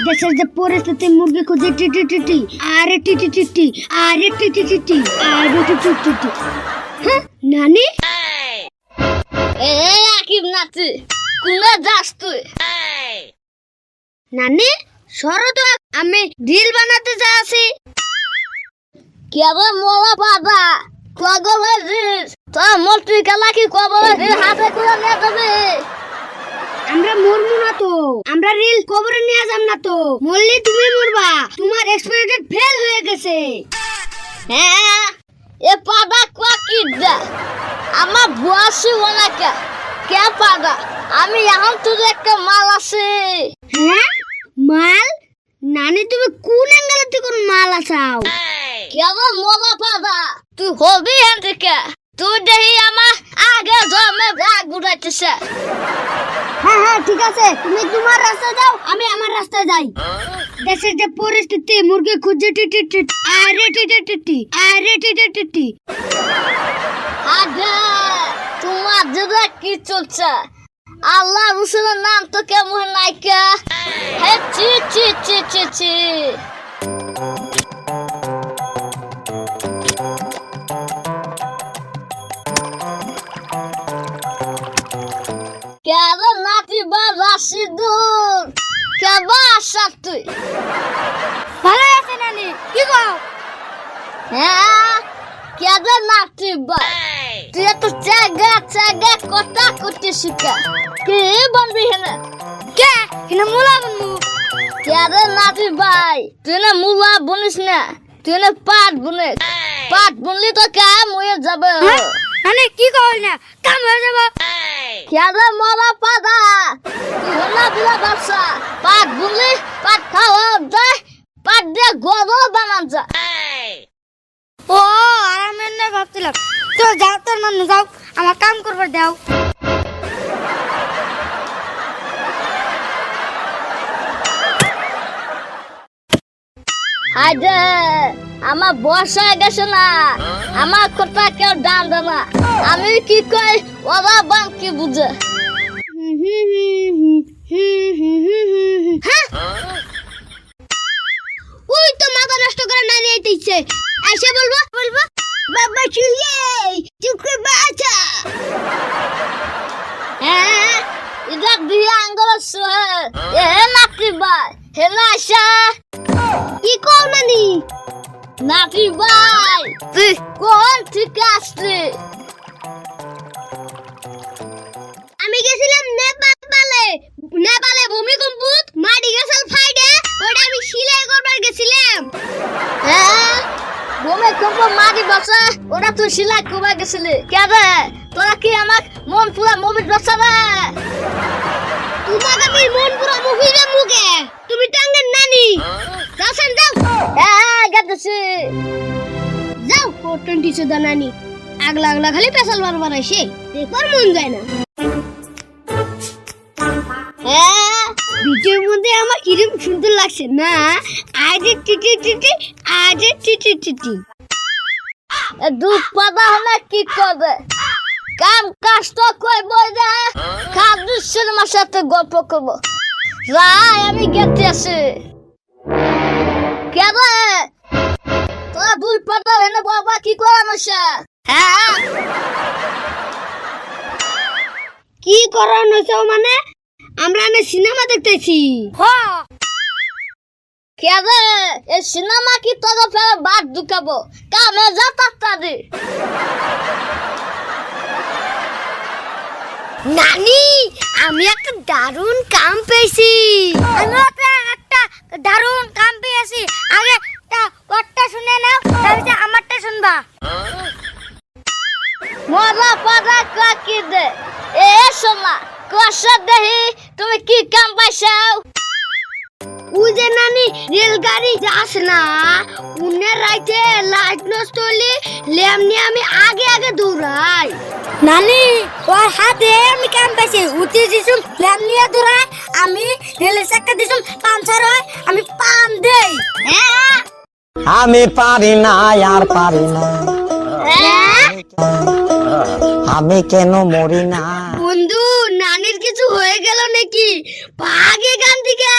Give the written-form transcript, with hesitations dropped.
দেশের যে পরিস্থিতি মুরগি খুঁজে টিটি টিটি আরে টিটি টিটি আরে টিটি টিটি আরে টিটি টিটি। হ্যাঁ নানি এ আকিব নাতি কোনে যাস তুই? নানি সরো তো, আমি রিল বানাতে যাচ্ছি। কেবল মোলা বাবা কগলে দিস তোর মোটি কালা কি কবলে দিস হাতে করে নিয়ে যাবে। আমরা মরবো না তো, আমরা রিল কবরে নিয়ে যাব না তো, মরলে তুমি মরবা, তোমার এক্সপায়ার ফেল হয়ে গেছে। হ্যাঁ এ পাদা কোয়া কি দা আমার বয়সী ওনাকে কে পাদা আমি এখন তোর একটা মাল আছে। হ্যাঁ মাল? নানি তুমি কোন অ্যাঙ্গেল থেকে মাল আসাও? কেবল মোলা পাদা তুই হবি হেন থেকে তুই দেখি আমার আগে জমে ব্যাগ উড়াইতেছে। হ্যাঁ হ্যাঁ ঠিক আছে, তুমি তোমার রাস্তায় যাও, আমি আমার রাস্তায় যাই। দেশের যে পরিস্থিতি মুরগি খুঁজে টিটি টিটি আরে টিটি টিটি আরে টিটি টিটি। আগে তোমার যেটা কি চলছে আল্লাহ রসুলের নাম তো কেমন নাইকা। হে চি চি চি চি চি কেন নাতি বা রাশিদুল কেবা আসা তুই? ভালো আছে নানি, কি গো? হ্যাঁ কেন নাতি বা তুই তো জায়গা জায়গা কথা করতে শিখা কে বলবি হেনা কে হিনা মুলা বনমু? কেন নাতি ভাই তুই না মুলা বনিস না, তুই না পাট বুনে, পাট বুনলি তো কাম হয়ে যাবে। নানি কি কই না কাম হয়ে যাবে? কেন মরা পাদা তুই হলা বিলা ব্যবসা পাট বুনলি পাট খাওয়া যায় পাট দিয়ে গরু বানান যা। ও আর আমি না ভাবছিলাম তো যাও, তোর নানু যাও, আমার কাম করবার দাও। হাইদে আমার বয়স হয়ে গেছে না, আমার কথা কেউ দাম দে না, আমি কি কই ওরা বাম কি বুঝে। হ্যাঁ ওই তো মাথা নষ্ট করে নানি আইতেছে, এসে বলবো বলবো বাবা চুইয়ে চুকে বাঁচা। হ্যাঁ এটা দিয়ে আঙ্গুল এ নাতি ভাই হে না আসা কি কও নানি? নাতি ভাই তুই কোন থেকে আসলি? আমি গেছিলাম নেপালে, নেপালে ভূমিকম্প মাটি গেছাল ফাইডে, ওটা আমি সিলাই করবার গেছিলাম। হ্যাঁ ঘুমে কম্প মাটি বসে ওরা তুই সিলাই করবা গেছিলি কেন? তোরা কি আমার মন পুরা মুভি বসা না? তোমাকে আমি মন পুরো মুভিতে মুখে, তুমি টাঙ্গের নানি। যাও সান যাও। হ্যাঁ গেতেছি যাও কোটন টিসু দা নানি, আগলা আগলা খালি পেছাল বারবার আসে, দেখবার মন যায় না। হ্যাঁ ভিডিওর মধ্যে আমার কিরম সুন্দর লাগছে না? আজে টিটি টিটি আজে টিটি টিটি। দুধ পাতা হলে কি করবে? কাম কাজ তো করবো না, খাদ্য সিনেমার সাথে গল্প করবো। রাই আমি গেতে আছি কেন? তোরা দুই পাতা এনে বাবা কি করানো সে? হ্যাঁ কি করানো চাও মানে? আমরা না সিনেমা দেখতেছি। হ্যাঁ কেন এই সিনেমা কি তোরা ফেলে বাদ ঢুকাবো? কামে যা তাড়াতাড়ি। নানি আমি একটা দারুণ কাম পেয়েছি। আমিও একটা দারুণ কাম পেয়েছি, আগে ওরটা শুনে নাও তারপরে আমারটা শুনবা। মরা পাড়া কাকি দে এ সোনা কষা দেহি তুমি কি কাম পাইছাও? ওই যে নানি রেলগাড়ি যাস না, উন্নের রাইতে লাইট নষ্ট হলে লেমনি আমি আগে আগে দৌড়াই। নানি ওর হাতে আমি কাম পাইছি, উঠে দিছুম লেম নিয়ে দৌড়াই, আমি রেলের চাকা দিছুম পাঞ্চার হয়, আমি পান দেই। হ্যাঁ আমি পারি না আর পারি না, হ্যাঁ আমি কেন মরি না? বন্ধু নানির কিছু হয়ে গেল নাকি? ভাগ এখান থেকে।